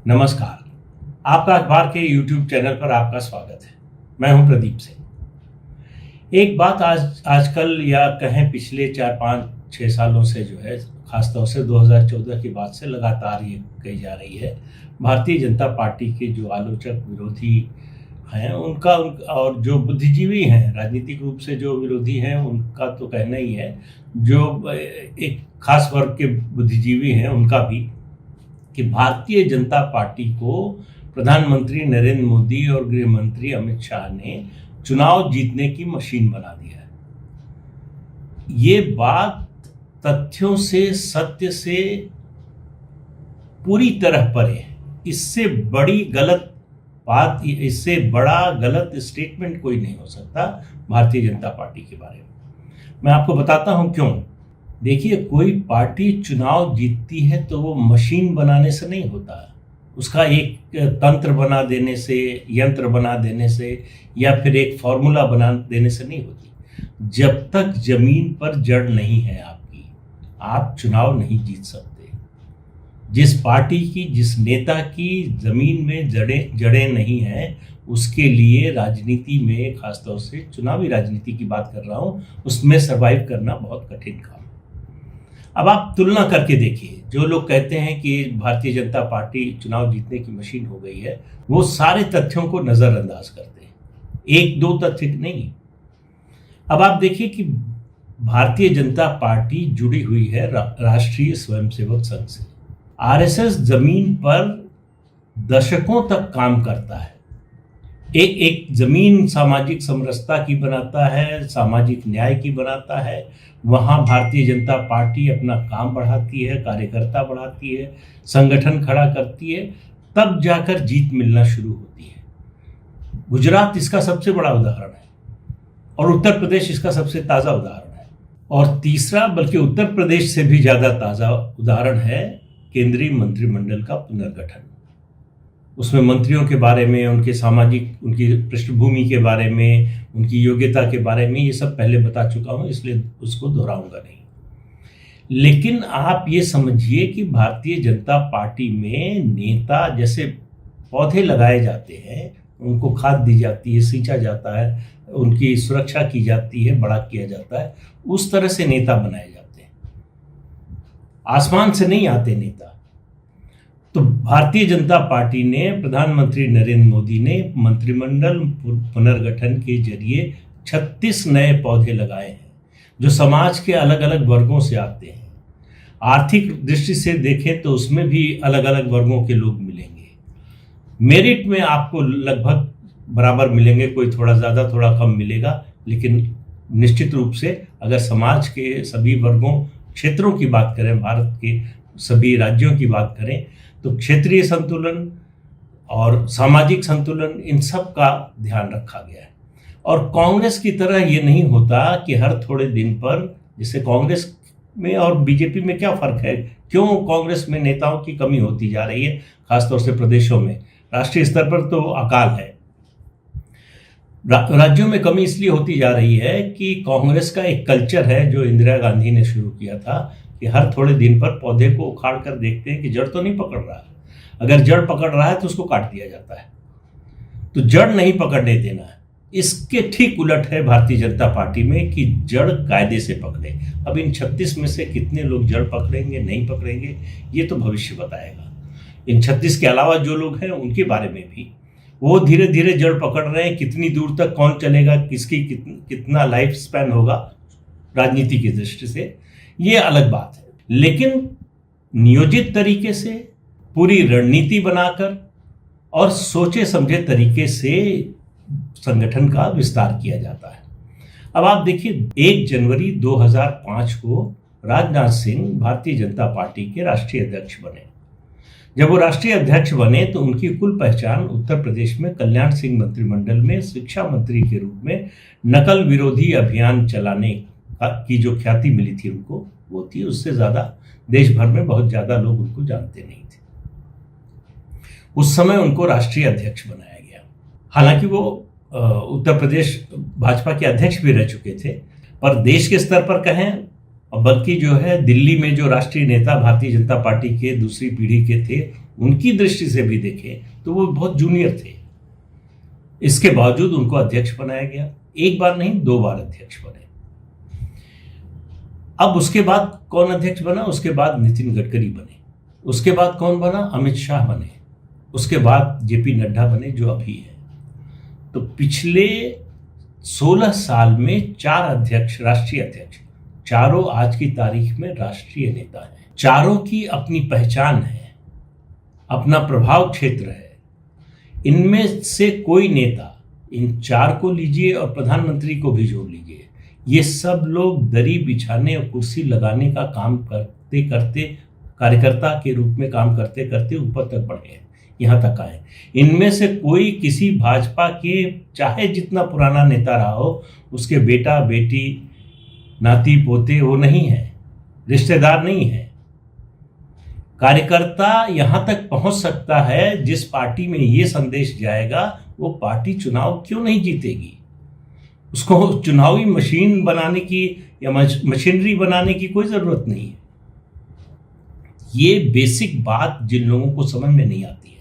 नमस्कार। आपका अखबार के YouTube चैनल पर आपका स्वागत है। मैं हूं प्रदीप सिंह। एक बात आजकल या कहें पिछले 4-5-6 सालों से जो है, खासतौर से 2014 के बाद से लगातार ये कही जा रही है, भारतीय जनता पार्टी के जो आलोचक विरोधी हैं उनका और जो बुद्धिजीवी हैं, राजनीतिक रूप से जो विरोधी हैं उनका तो कहना ही है, जो एक खास वर्ग के बुद्धिजीवी हैं उनका भी, कि भारतीय जनता पार्टी को प्रधानमंत्री नरेंद्र मोदी और गृह मंत्री अमित शाह ने चुनाव जीतने की मशीन बना दिया है। ये बात तथ्यों से, सत्य से पूरी तरह परे है। इससे बड़ी गलत बात, इससे बड़ा गलत स्टेटमेंट कोई नहीं हो सकता भारतीय जनता पार्टी के बारे में। मैं आपको बताता हूं क्यों। देखिए, कोई पार्टी चुनाव जीतती है तो वो मशीन बनाने से नहीं होता, उसका एक तंत्र बना देने से, यंत्र बना देने से या फिर एक फॉर्मूला बना देने से नहीं होती। जब तक जमीन पर जड़ नहीं है आपकी, आप चुनाव नहीं जीत सकते। जिस पार्टी की, जिस नेता की जमीन में जड़ें नहीं हैं, उसके लिए राजनीति में, खासतौर से चुनावी राजनीति की बात कर रहा हूं, उसमें सर्वाइव करना बहुत कठिन काम है। अब आप तुलना करके देखिए, जो लोग कहते हैं कि भारतीय जनता पार्टी चुनाव जीतने की मशीन हो गई है, वो सारे तथ्यों को नजरअंदाज करते हैं, एक दो तथ्य नहीं। अब आप देखिए कि भारतीय जनता पार्टी जुड़ी हुई है राष्ट्रीय स्वयंसेवक संघ से। आरएसएस जमीन पर दशकों तक काम करता है। एक जमीन सामाजिक समरसता की बनाता है, सामाजिक न्याय की बनाता है। वहाँ भारतीय जनता पार्टी अपना काम बढ़ाती है, कार्यकर्ता बढ़ाती है, संगठन खड़ा करती है, तब जाकर जीत मिलना शुरू होती है। गुजरात इसका सबसे बड़ा उदाहरण है और उत्तर प्रदेश इसका सबसे ताज़ा उदाहरण है। और तीसरा, बल्कि उत्तर प्रदेश से भी ज़्यादा ताज़ा उदाहरण है केंद्रीय मंत्रिमंडल का पुनर्गठन। उसमें मंत्रियों के बारे में, उनके सामाजिक, उनकी पृष्ठभूमि के बारे में, उनकी योग्यता के बारे में ये सब पहले बता चुका हूं, इसलिए उसको दोहराऊंगा नहीं। लेकिन आप ये समझिए कि भारतीय जनता पार्टी में नेता जैसे पौधे लगाए जाते हैं, उनको खाद दी जाती है, सींचा जाता है, उनकी सुरक्षा की जाती है, बड़ा किया जाता है, उस तरह से नेता बनाए जाते हैं। आसमान से नहीं आते नेता। तो भारतीय जनता पार्टी ने, प्रधानमंत्री नरेंद्र मोदी ने मंत्रिमंडल पुनर्गठन के जरिए 36 नए पौधे लगाए हैं, जो समाज के अलग अलग वर्गों से आते हैं। आर्थिक दृष्टि से देखें तो उसमें भी अलग अलग वर्गों के लोग मिलेंगे। मेरिट में आपको लगभग बराबर मिलेंगे, कोई थोड़ा ज़्यादा थोड़ा कम मिलेगा, लेकिन निश्चित रूप से अगर समाज के सभी वर्गों, क्षेत्रों की बात करें, भारत के सभी राज्यों की बात करें, तो क्षेत्रीय संतुलन और सामाजिक संतुलन, इन सब का ध्यान रखा गया है। और कांग्रेस की तरह ये नहीं होता कि हर थोड़े दिन पर, जैसे कांग्रेस में और बीजेपी में क्या फ़र्क है, क्यों कांग्रेस में नेताओं की कमी होती जा रही है, खासतौर से प्रदेशों में। राष्ट्रीय स्तर पर तो अकाल है, राज्यों में कमी इसलिए होती जा रही है कि कांग्रेस का एक कल्चर है जो इंदिरा गांधी ने शुरू किया था, कि हर थोड़े दिन पर पौधे को उखाड़ कर देखते हैं कि जड़ तो नहीं पकड़ रहा है। अगर जड़ पकड़ रहा है तो उसको काट दिया जाता है। तो जड़ नहीं पकड़ने देना है। इसके ठीक उलट है भारतीय जनता पार्टी में कि जड़ कायदे से पकड़े। अब इन 36 में से कितने लोग जड़ पकड़ेंगे, नहीं पकड़ेंगे, ये तो भविष्य बताएगा। इन 36 के अलावा जो लोग हैं उनके बारे में भी, वो धीरे धीरे जड़ पकड़ रहे हैं। कितनी दूर तक कौन चलेगा, किसकी कितना लाइफ स्पैन होगा राजनीति की दृष्टि से, ये अलग बात है। लेकिन नियोजित तरीके से, पूरी रणनीति बनाकर और सोचे समझे तरीके से संगठन का विस्तार किया जाता है। अब आप देखिए, 1 जनवरी 2005 को राजनाथ सिंह भारतीय जनता पार्टी के राष्ट्रीय अध्यक्ष बने। जब वो राष्ट्रीय अध्यक्ष बने तो उनकी कुल पहचान उत्तर प्रदेश में कल्याण सिंह मंत्रिमंडल में शिक्षा मंत्री के रूप में नकल विरोधी अभियान चलाने की जो ख्याति मिली थी उनको, वो थी। उससे ज़्यादा देश भर में बहुत ज़्यादा लोग उनको जानते नहीं थे। उस समय उनको राष्ट्रीय अध्यक्ष बनाया गया। हालांकि वो उत्तर प्रदेश भाजपा के अध्यक्ष भी रह चुके थे, पर देश के स्तर पर कहें, और बल्कि जो है दिल्ली में जो राष्ट्रीय नेता भारतीय जनता पार्टी के दूसरी पीढ़ी के थे, उनकी दृष्टि से भी देखें तो वो बहुत जूनियर थे। इसके बावजूद उनको अध्यक्ष बनाया गया, एक बार नहीं 2 बार अध्यक्ष बने। अब उसके बाद कौन अध्यक्ष बना? उसके बाद नितिन गडकरी बने। उसके बाद कौन बना? अमित शाह बने। उसके बाद जेपी नड्डा बने जो अभी है। तो पिछले 16 साल में 4 अध्यक्ष, राष्ट्रीय अध्यक्ष, चारों आज की तारीख में राष्ट्रीय नेता हैं। चारों की अपनी पहचान है, अपना प्रभाव क्षेत्र है। इनमें से कोई नेता, इन 4 को लीजिए और प्रधानमंत्री को भी जोड़ लीजिए, ये सब लोग दरी बिछाने और कुर्सी लगाने का काम करते करते, कार्यकर्ता के रूप में काम करते करते ऊपर तक बढ़े हैं, यहाँ तक आए। इनमें से कोई किसी भाजपा के चाहे जितना पुराना नेता रहा हो, उसके बेटा बेटी नाती पोते वो नहीं है, रिश्तेदार नहीं है। कार्यकर्ता यहाँ तक पहुँच सकता है जिस पार्टी में ये संदेश जाएगा वो पार्टी चुनाव क्यों नहीं जीतेगी। उसको चुनावी मशीन बनाने की या मशीनरी बनाने की कोई ज़रूरत नहीं है। ये बेसिक बात जिन लोगों को समझ में नहीं आती है।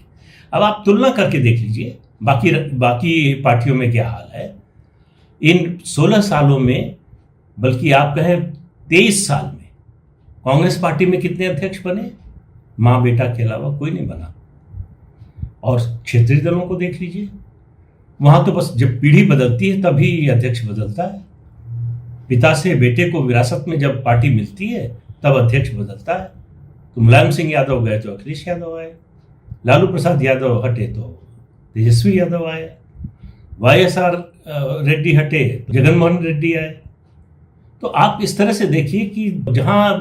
अब आप तुलना करके देख लीजिए बाकी पार्टियों में क्या हाल है। इन 16 सालों में, बल्कि आप कहें 23 साल में, कांग्रेस पार्टी में कितने अध्यक्ष बने? माँ बेटा के अलावा कोई नहीं बना। और क्षेत्रीय दलों को देख लीजिए, वहां तो बस जब पीढ़ी बदलती है तभी अध्यक्ष बदलता है। पिता से बेटे को विरासत में जब पार्टी मिलती है तब अध्यक्ष बदलता है। तो मुलायम सिंह यादव गए तो अखिलेश यादव आए, लालू प्रसाद यादव हटे तो तेजस्वी यादव आए, YSR रेड्डी हटे तो जगनमोहन रेड्डी आए। तो आप इस तरह से देखिए कि जहां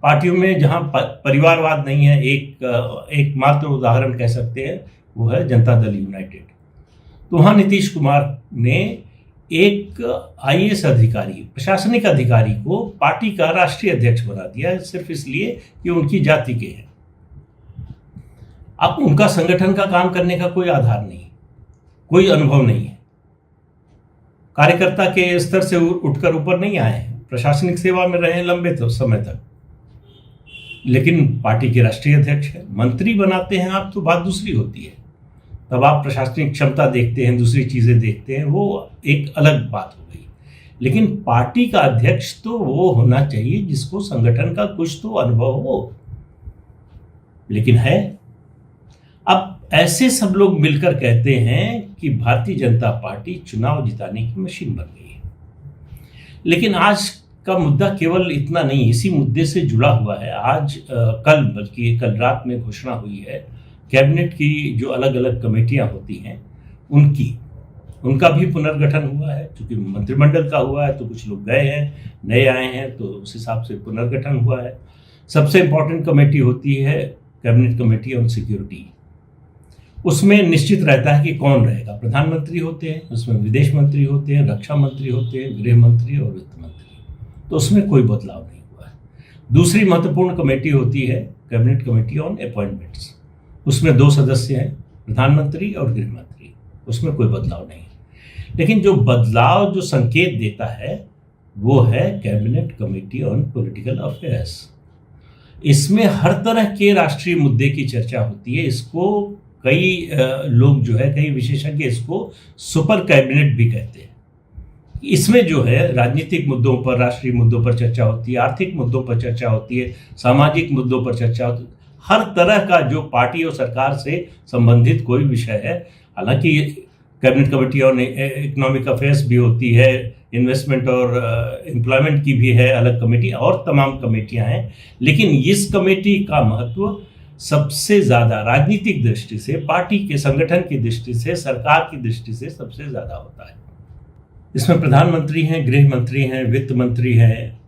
पार्टियों में जहां परिवारवाद नहीं है, एक मात्र उदाहरण कह सकते हैं वो है जनता दल यूनाइटेड। तो वहाँ नीतीश कुमार ने एक IAS अधिकारी, प्रशासनिक अधिकारी को पार्टी का राष्ट्रीय अध्यक्ष बना दिया, सिर्फ इसलिए कि उनकी जाति के हैं। अब उनका संगठन का काम करने का कोई आधार नहीं, कोई अनुभव नहीं है, कार्यकर्ता के स्तर से उठकर ऊपर नहीं आए हैं, प्रशासनिक सेवा में रहे लंबे समय तक, लेकिन पार्टी के राष्ट्रीय अध्यक्ष है। मंत्री बनाते हैं आप तो बात दूसरी होती है, तब आप प्रशासनिक क्षमता देखते हैं, दूसरी चीजें देखते हैं, वो एक अलग बात हो गई। लेकिन पार्टी का अध्यक्ष तो वो होना चाहिए जिसको संगठन का कुछ तो अनुभव हो, लेकिन है। अब ऐसे सब लोग मिलकर कहते हैं कि भारतीय जनता पार्टी चुनाव जिताने की मशीन बन गई है। लेकिन आज का मुद्दा केवल इतना नहीं, इसी मुद्दे से जुड़ा हुआ है। आज बल्कि कल रात में घोषणा हुई है कैबिनेट की, जो अलग अलग कमेटियां होती हैं उनका भी पुनर्गठन हुआ है। क्योंकि मंत्रिमंडल का हुआ है तो कुछ लोग गए हैं, नए आए हैं, तो उस हिसाब से पुनर्गठन हुआ है। सबसे इंपॉर्टेंट कमेटी होती है कैबिनेट कमेटी ऑन सिक्योरिटी। उसमें निश्चित रहता है कि कौन रहेगा। प्रधानमंत्री होते हैं, उसमें विदेश मंत्री होते हैं, रक्षा मंत्री होते हैं, गृह मंत्री और वित्त मंत्री। तो उसमें कोई बदलाव नहीं हुआ है। दूसरी महत्वपूर्ण कमेटी होती है कैबिनेट कमेटी ऑन अपॉइंटमेंट्स। उसमें 2 सदस्य हैं, प्रधानमंत्री और गृह मंत्री। उसमें कोई बदलाव नहीं है। लेकिन जो बदलाव जो संकेत देता है वो है cabinet committee on political affairs. इसमें हर तरह के राष्ट्रीय मुद्दे की चर्चा होती है। इसको कई लोग जो है, कई विशेषज्ञ इसको सुपर कैबिनेट भी कहते हैं। इसमें जो है राजनीतिक मुद्दों पर, राष्ट्रीय मुद्दों पर चर्चा होती है, आर्थिक मुद्दों पर चर्चा होती है, सामाजिक मुद्दों पर चर्चा होती है। हर तरह का जो पार्टी और सरकार से संबंधित कोई विषय है। हालांकि cabinet committee on economic affairs भी होती है, इन्वेस्टमेंट और एम्प्लॉयमेंट की भी है अलग कमेटी, और तमाम कमेटियां हैं। लेकिन इस कमेटी का महत्व सबसे ज़्यादा राजनीतिक दृष्टि से, पार्टी के संगठन की दृष्टि से, सरकार की दृष्टि से सबसे ज़्यादा होता है। इसमें प्रधानमंत्री हैं, गृह मंत्री हैं, वित्त मंत्री हैं,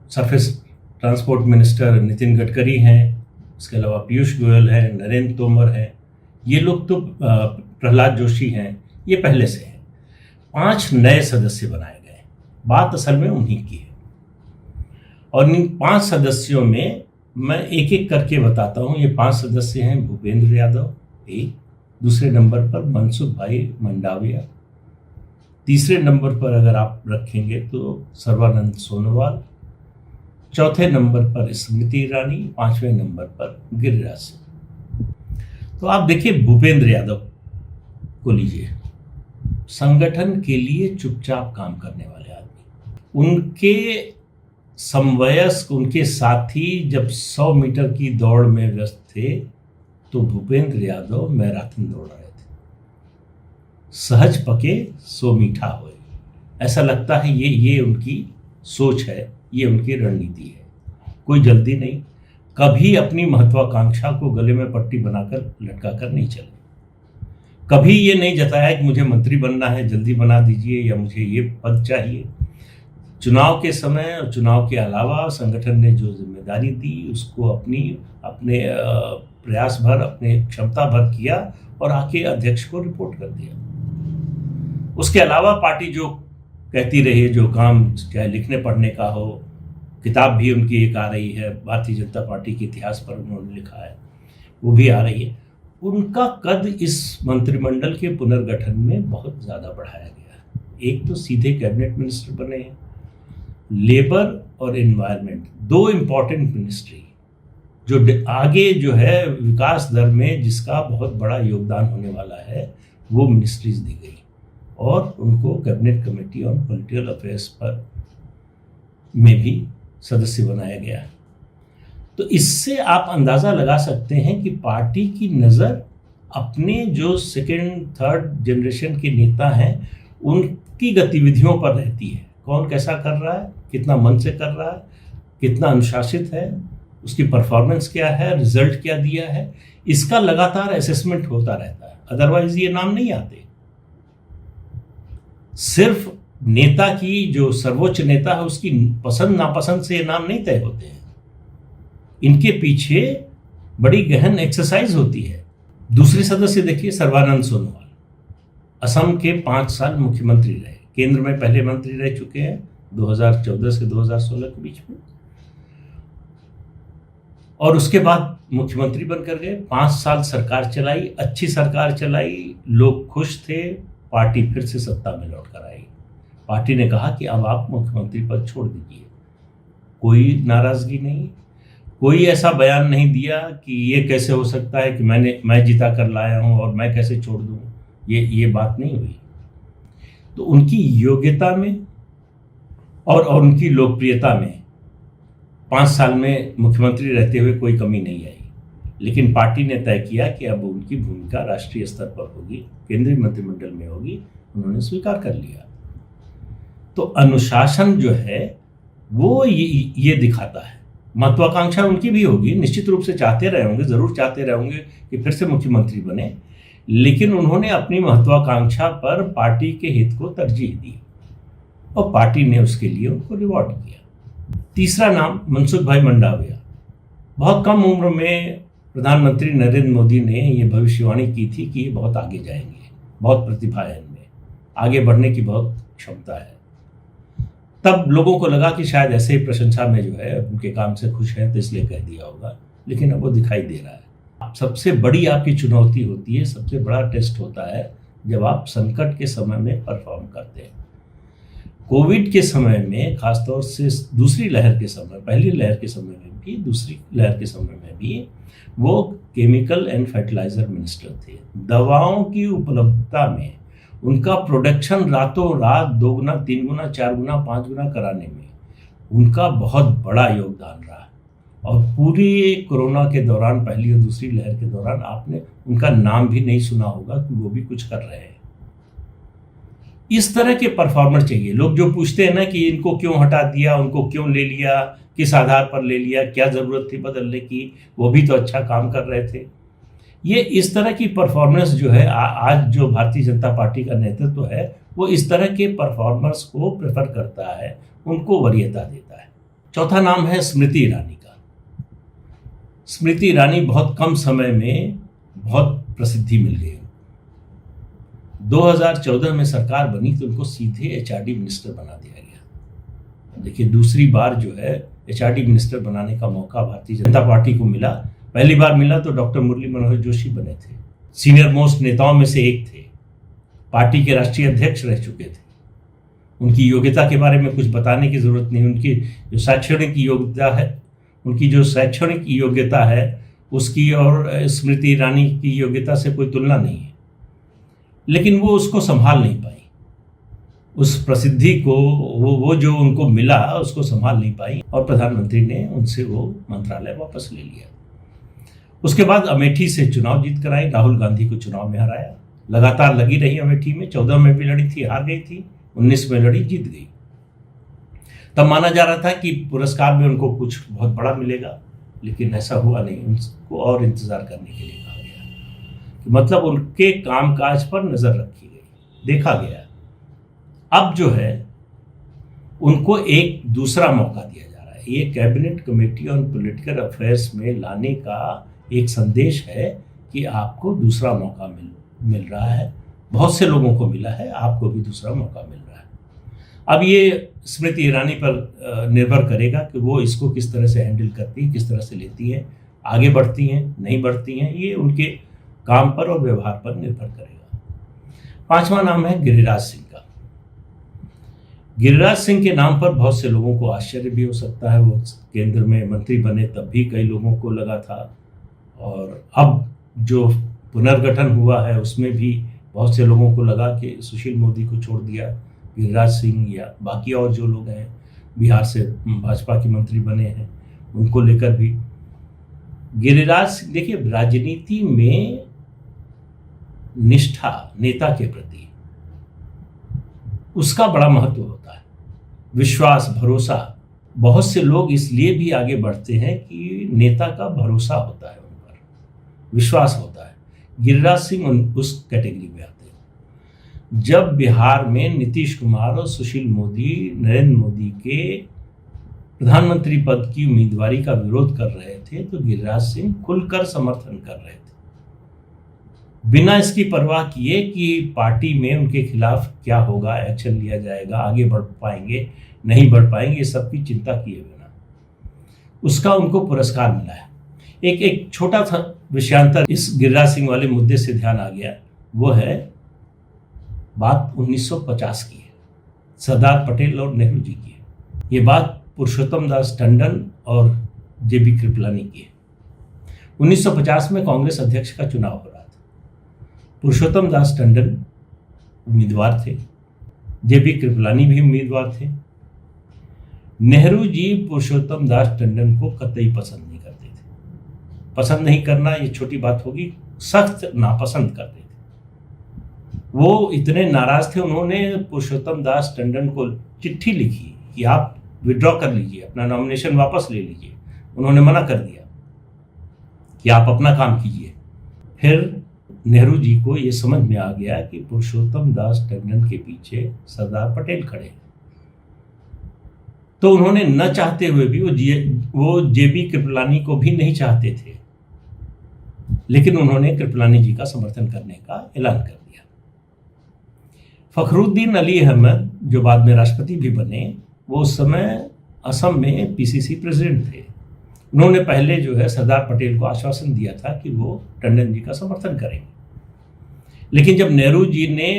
surface transport minister Nitin Gadkari हैं, इसके अलावा पीयूष गोयल हैं, नरेंद्र तोमर हैं। ये लोग तो प्रहलाद जोशी हैं, ये पहले से हैं। 5 नए सदस्य बनाए गए। बात असल में उन्हीं की है। और इन 5 सदस्यों में मैं एक एक करके बताता हूँ। ये 5 सदस्य हैं। भूपेंद्र यादव एक, दूसरे नंबर पर मनसुख भाई मंडाविया, तीसरे नंबर पर अगर आप रखेंगे तो सर्बानंद सोनोवाल, चौथे नंबर पर स्मृति ईरानी, 5वें नंबर पर गिरिराज सिंह। तो आप देखिए भूपेंद्र यादव को लीजिए, संगठन के लिए चुपचाप काम करने वाले आदमी। उनके समवयस्क, उनके साथी जब 100 मीटर की दौड़ में व्यस्त थे तो भूपेंद्र यादव मैराथन दौड़ रहे थे। सहज पके सो मीठा होए, ऐसा लगता है ये उनकी सोच है, ये उनकी रणनीति है। कोई जल्दी नहीं, कभी अपनी महत्वाकांक्षा को गले में पट्टी बनाकर लटकाकर नहीं चले। कभी ये नहीं जताया कि मुझे मंत्री बनना है, जल्दी बना दीजिए, या मुझे ये पद चाहिए। चुनाव के समय और चुनाव के अलावा संगठन ने जो जिम्मेदारी दी उसको अपने प्रयास भर, अपने क्षमता भर किया और आके अध्यक्ष को रिपोर्ट कर दिया। उसके अलावा पार्टी जो कहती रही, जो काम चाहे लिखने पढ़ने का हो, किताब भी उनकी एक आ रही है, भारतीय जनता पार्टी के इतिहास पर उन्होंने लिखा है, वो भी आ रही है। उनका कद इस मंत्रिमंडल के पुनर्गठन में बहुत ज़्यादा बढ़ाया गया है। एक तो सीधे कैबिनेट मिनिस्टर बने हैं, लेबर और एनवायरनमेंट, दो इम्पॉर्टेंट मिनिस्ट्री जो आगे जो है विकास दर में जिसका बहुत बड़ा योगदान होने वाला है, वो मिनिस्ट्रीज दी गई और उनको cabinet committee on political affairs पर में भी सदस्य बनाया गया है। तो इससे आप अंदाज़ा लगा सकते हैं कि पार्टी की नज़र अपने जो सेकेंड थर्ड जनरेशन के नेता हैं उनकी गतिविधियों पर रहती है। कौन कैसा कर रहा है, कितना मन से कर रहा है, कितना अनुशासित है, उसकी परफॉर्मेंस क्या है, रिजल्ट क्या दिया है, इसका लगातार असेसमेंट होता रहता है। अदरवाइज ये नाम नहीं आते। सिर्फ नेता की, जो सर्वोच्च नेता है, उसकी पसंद नापसंद से ये नाम नहीं तय होते हैं। इनके पीछे बड़ी गहन एक्सरसाइज होती है। दूसरे सदस्य देखिए, सर्बानंद सोनोवाल असम के 5 साल मुख्यमंत्री रहे, केंद्र में पहले मंत्री रह चुके हैं 2014 से 2016 के बीच में, और उसके बाद मुख्यमंत्री बनकर गए। 5 साल सरकार चलाई, अच्छी सरकार चलाई, लोग खुश थे, पार्टी फिर से सत्ता में लौट कर आई। पार्टी ने कहा कि अब आप मुख्यमंत्री पद छोड़ दीजिए। कोई नाराजगी नहीं, कोई ऐसा बयान नहीं दिया कि ये कैसे हो सकता है कि मैं जिता कर लाया हूं और मैं कैसे छोड़ दूं, ये बात नहीं हुई। तो उनकी योग्यता में और उनकी लोकप्रियता में 5 साल में मुख्यमंत्री रहते हुए कोई कमी नहीं आई। लेकिन पार्टी ने तय किया कि अब उनकी भूमिका राष्ट्रीय स्तर पर होगी, केंद्रीय मंत्रिमंडल में होगी, उन्होंने स्वीकार कर लिया। तो अनुशासन जो है वो ये दिखाता है। महत्वाकांक्षा उनकी भी होगी, निश्चित रूप से चाहते रहे होंगे, जरूर चाहते रहे होंगे कि फिर से मुख्यमंत्री बने, लेकिन उन्होंने अपनी महत्वाकांक्षा पर पार्टी के हित को तरजीह दी और पार्टी ने उसके लिए उनको रिवॉर्ड किया। तीसरा नाम मनसुख भाई मंडाविया। बहुत कम उम्र में प्रधानमंत्री नरेंद्र मोदी ने ये भविष्यवाणी की थी कि ये बहुत आगे जाएंगे, बहुत प्रतिभा है इनमें, आगे बढ़ने की बहुत क्षमता है। तब लोगों को लगा कि शायद ऐसे ही प्रशंसा में जो है उनके काम से खुश हैं तो इसलिए कह दिया होगा, लेकिन अब वो दिखाई दे रहा है। सबसे बड़ी आपकी चुनौती होती है, सबसे बड़ा टेस्ट होता है जब आप संकट के समय में परफॉर्म करते हैं। कोविड के समय में, खासतौर से दूसरी लहर के समय, पहली लहर के समय में भी, दूसरी लहर के समय में भी वो केमिकल एंड फर्टिलाइजर मिनिस्टर थे। दवाओं की उपलब्धता में उनका प्रोडक्शन रातों रात 2 गुना, 3 गुना, 4 गुना, 5 गुना कराने में उनका बहुत बड़ा योगदान रहा। और पूरी कोरोना के दौरान, पहली और दूसरी लहर के दौरान, आपने उनका नाम भी नहीं सुना होगा कि वो भी कुछ कर रहे हैं। इस तरह के परफॉर्मर चाहिए। लोग जो पूछते हैं ना कि इनको क्यों हटा दिया, उनको क्यों ले लिया, किस आधार पर ले लिया, क्या जरूरत थी बदलने की, वो भी तो अच्छा काम कर रहे थे। ये इस तरह की परफॉर्मेंस जो है, आज जो भारतीय जनता पार्टी का नेतृत्व है वो इस तरह के परफॉर्मर्स को प्रेफर करता है, उनको वरीयता देता है। चौथा नाम है स्मृति ईरानी का। स्मृति ईरानी बहुत कम समय में बहुत प्रसिद्धि मिल गई। 2014 में सरकार बनी तो उनको सीधे HRD मिनिस्टर बना दिया गया। देखिए, दूसरी बार जो है HRD मिनिस्टर बनाने का मौका भारतीय जनता पार्टी को मिला। पहली बार मिला तो डॉक्टर मुरली मनोहर जोशी बने थे, सीनियर मोस्ट नेताओं में से एक थे, पार्टी के राष्ट्रीय अध्यक्ष रह चुके थे। उनकी योग्यता के बारे में कुछ बताने की जरूरत नहीं। उनकी जो शैक्षणिक योग्यता है, उसकी और स्मृति ईरानी की योग्यता से कोई तुलना नहीं है, लेकिन वो उसको संभाल नहीं पाई। उस प्रसिद्धि को वो जो उनको मिला उसको संभाल नहीं पाई और प्रधानमंत्री ने उनसे वो मंत्रालय वापस ले लिया। उसके बाद अमेठी से चुनाव जीत कर आई, राहुल गांधी को चुनाव में हराया। लगातार लगी रही अमेठी में, 14 में भी लड़ी थी, हार गई थी, 19 में लड़ी, जीत गई। तब माना जा रहा था कि पुरस्कार में उनको कुछ बहुत बड़ा मिलेगा, लेकिन ऐसा हुआ नहीं। उनको और इंतजार करने के लिए कहा गया, मतलब उनके कामकाज पर नजर रखी गई, देखा गया। अब जो है उनको एक दूसरा मौका दिया जा रहा है। ये cabinet committee on political affairs में लाने का एक संदेश है कि आपको दूसरा मौका मिल रहा है। बहुत से लोगों को मिला है, आपको भी दूसरा मौका मिल रहा है। अब ये स्मृति ईरानी पर निर्भर करेगा कि वो इसको किस तरह से हैंडल करती हैं, किस तरह से लेती हैं, आगे बढ़ती हैं, नहीं बढ़ती हैं। ये उनके काम पर और व्यवहार पर निर्भर करेगा। 5वां नाम है गिरिराज सिंह का। गिरिराज सिंह के नाम पर बहुत से लोगों को आश्चर्य भी हो सकता है। वो केंद्र में मंत्री बने तब भी कई लोगों को लगा था, और अब जो पुनर्गठन हुआ है उसमें भी बहुत से लोगों को लगा कि सुशील मोदी को छोड़ दिया गिरिराज सिंह या बाकी और जो लोग हैं बिहार से भाजपा के मंत्री बने हैं उनको लेकर भी। गिरिराज सिंह, देखिए, राजनीति में निष्ठा नेता के प्रति उसका बड़ा महत्व होता है। विश्वास, भरोसा। बहुत से लोग इसलिए भी आगे बढ़ते हैं कि नेता का भरोसा होता है, उन पर विश्वास होता है। गिरिराज सिंह उस कैटेगरी में आते हैं। जब बिहार में नीतीश कुमार और सुशील मोदी नरेंद्र मोदी के प्रधानमंत्री पद की उम्मीदवारी का विरोध कर रहे थे तो गिरिराज सिंह खुलकर समर्थन कर रहे थे, बिना इसकी परवाह किए कि पार्टी में उनके खिलाफ क्या होगा, एक्शन लिया जाएगा, आगे बढ़ पाएंगे नहीं बढ़ पाएंगे, सब की चिंता किए बिना उसका उनको पुरस्कार मिला है। एक छोटा सा विषयांतर इस गिरिराज सिंह वाले मुद्दे से ध्यान आ गया, वो है बात 1950 की है, सरदार पटेल और नेहरू जी की है। ये बात पुरुषोत्तम दास टंडन और जेबी कृपलानी की है। 1950 में कांग्रेस अध्यक्ष का चुनाव हो रहा था। पुरुषोत्तम दास टंडन उम्मीदवार थे, जेबी कृपलानी भी उम्मीदवार थे। नेहरू जी पुरुषोत्तम दास टंडन को कतई पसंद नहीं करते थे। पसंद नहीं करना ये छोटी बात होगी, सख्त नापसंद करते थे। वो इतने नाराज थे, उन्होंने पुरुषोत्तम दास टंडन को चिट्ठी लिखी कि आप विड्रॉ कर लीजिए, अपना नॉमिनेशन वापस ले लीजिए। उन्होंने मना कर दिया कि आप अपना काम कीजिए। फिर नेहरू जी को ये समझ में आ गया कि पुरुषोत्तम दास टंडन के पीछे सरदार पटेल खड़े हैं, तो उन्होंने न चाहते हुए भी वो जेबी कृपलानी को भी नहीं चाहते थे, लेकिन उन्होंने कृपलानी जी का समर्थन करने का ऐलान कर दिया। फखरुद्दीन अली अहमद जो बाद में राष्ट्रपति भी बने, वो उस समय असम में पीसीसी प्रेसिडेंट थे। उन्होंने पहले जो है सरदार पटेल को आश्वासन दिया था कि वो टंडन जी का समर्थन करेंगे, लेकिन जब नेहरू जी ने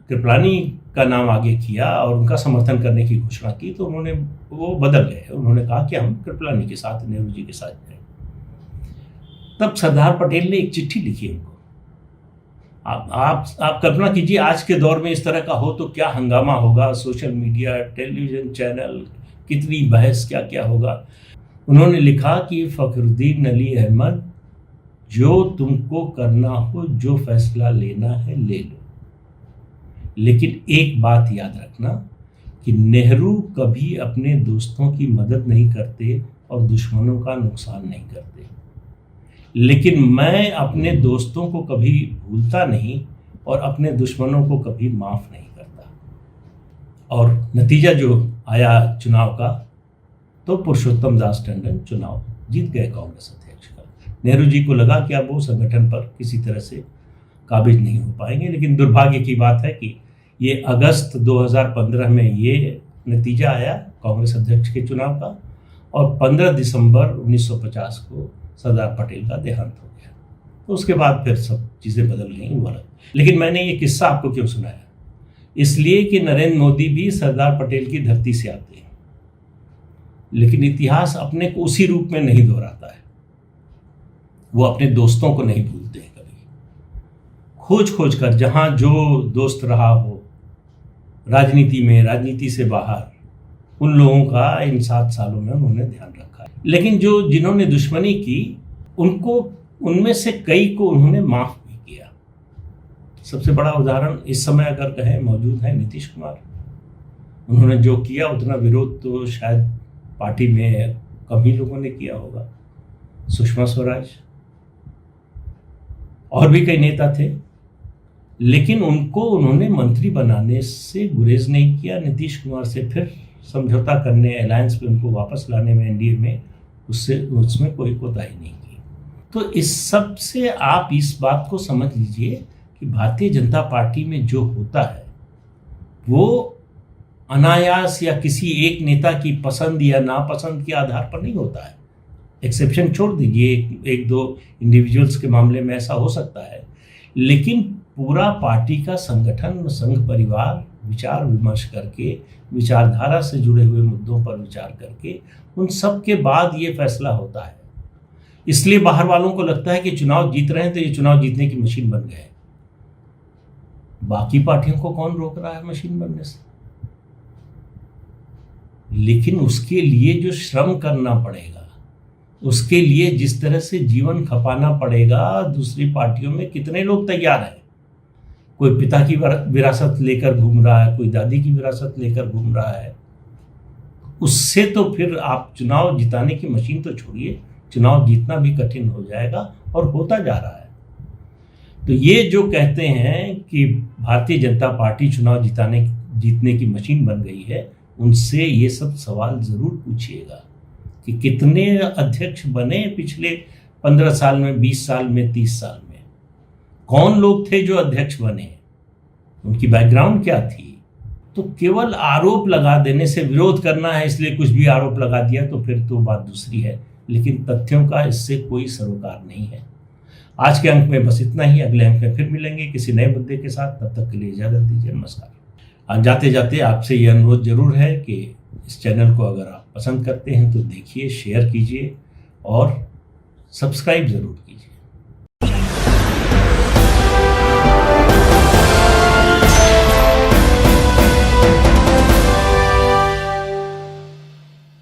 कृपलानी का नाम आगे किया और उनका समर्थन करने की घोषणा की तो वो बदल गए। उन्होंने कहा कि हम कृपलानी के साथ, नेहरू जी के साथ जाएं। तब सरदार पटेल ने एक चिट्ठी लिखी उनको। आप कल्पना कीजिए, आज के दौर में इस तरह का हो तो क्या हंगामा होगा, सोशल मीडिया, टेलीविजन चैनल, कितनी बहस, क्या क्या होगा। उन्होंने लिखा कि फखरुद्दीन अली अहमद, जो तुमको करना हो, जो फैसला लेना है ले लो, लेकिन एक बात याद रखना कि नेहरू कभी अपने दोस्तों की मदद नहीं करते और दुश्मनों का नुकसान नहीं करते, लेकिन मैं अपने दोस्तों को कभी भूलता नहीं और अपने दुश्मनों को कभी माफ नहीं करता। और नतीजा जो आया चुनाव का, तो पुरुषोत्तम दास टंडन चुनाव जीत गए कांग्रेस अध्यक्ष का। नेहरू जी को लगा कि अब वो संगठन पर किसी तरह से काबिज नहीं हो पाएंगे, लेकिन दुर्भाग्य की बात है कि ये अगस्त 2015 में ये नतीजा आया कांग्रेस अध्यक्ष के चुनाव का, और 15 दिसंबर 1950 को सरदार पटेल का देहांत हो गया। तो उसके बाद फिर सब चीज़ें बदल गई, वो अलग। लेकिन मैंने ये किस्सा आपको क्यों सुनाया? इसलिए कि नरेंद्र मोदी भी सरदार पटेल की धरती से आते हैं, लेकिन इतिहास अपने को उसी रूप में नहीं दोहराता है। वो अपने दोस्तों को नहीं भूलते हैं कभी। खोज खोज कर जहाँ जो दोस्त रहा हो राजनीति में, राजनीति से बाहर, उन लोगों का इन 7 सालों में उन्होंने ध्यान रखा है। लेकिन जिन्होंने दुश्मनी की उनको, उनमें से कई को उन्होंने माफ भी किया। सबसे बड़ा उदाहरण इस समय अगर कहें मौजूद है नीतीश कुमार। उन्होंने जो किया उतना विरोध तो शायद पार्टी में कम ही लोगों ने किया होगा। सुषमा स्वराज और भी कई नेता थे, लेकिन उनको उन्होंने मंत्री बनाने से गुरेज नहीं किया। नीतीश कुमार से फिर समझौता करने, अलायंस में उनको वापस लाने में, एनडीए में, उसमें कोई कोताही नहीं की। तो इस सब से आप इस बात को समझ लीजिए कि भारतीय जनता पार्टी में जो होता है वो अनायास या किसी एक नेता की पसंद या नापसंद के आधार पर नहीं होता है। एक्सेप्शन छोड़ दीजिए, एक दो इंडिविजुअल्स के मामले में ऐसा हो सकता है, लेकिन पूरा पार्टी का संगठन, संघ परिवार विचार विमर्श करके, विचारधारा से जुड़े हुए मुद्दों पर विचार करके, उन सब के बाद ये फैसला होता है। इसलिए बाहर वालों को लगता है कि चुनाव जीत रहे हैं तो ये चुनाव जीतने की मशीन बन गए। बाकी पार्टियों को कौन रोक रहा है मशीन बनने से? लेकिन उसके लिए जो श्रम करना पड़ेगा, उसके लिए जिस तरह से जीवन खपाना पड़ेगा, दूसरी पार्टियों में कितने लोग तैयार हैं? कोई पिता की विरासत लेकर घूम रहा है, कोई दादी की विरासत लेकर घूम रहा है। उससे तो फिर आप चुनाव जिताने की मशीन तो छोड़िए, चुनाव जीतना भी कठिन हो जाएगा और होता जा रहा है। तो ये जो कहते हैं कि भारतीय जनता पार्टी चुनाव जीतने की मशीन बन गई है, उनसे ये सब सवाल जरूर पूछिएगा कि कितने अध्यक्ष बने पिछले 15 साल में, 20 साल में, 30 साल में? कौन लोग थे जो अध्यक्ष बने? उनकी बैकग्राउंड क्या थी? तो केवल आरोप लगा देने से, विरोध करना है इसलिए कुछ भी आरोप लगा दिया तो फिर तो बात दूसरी है, लेकिन तथ्यों का इससे कोई सरोकार नहीं है। आज के अंक में बस इतना ही। अगले अंक में फिर मिलेंगे किसी नए मुद्दे के साथ। तब तक के लिए इजाजत दीजिए। नमस्कार। जाते जाते आपसे ये अनुरोध जरूर है कि इस चैनल को अगर आप पसंद करते हैं तो देखिए, शेयर कीजिए और सब्सक्राइब जरूर कीजिए।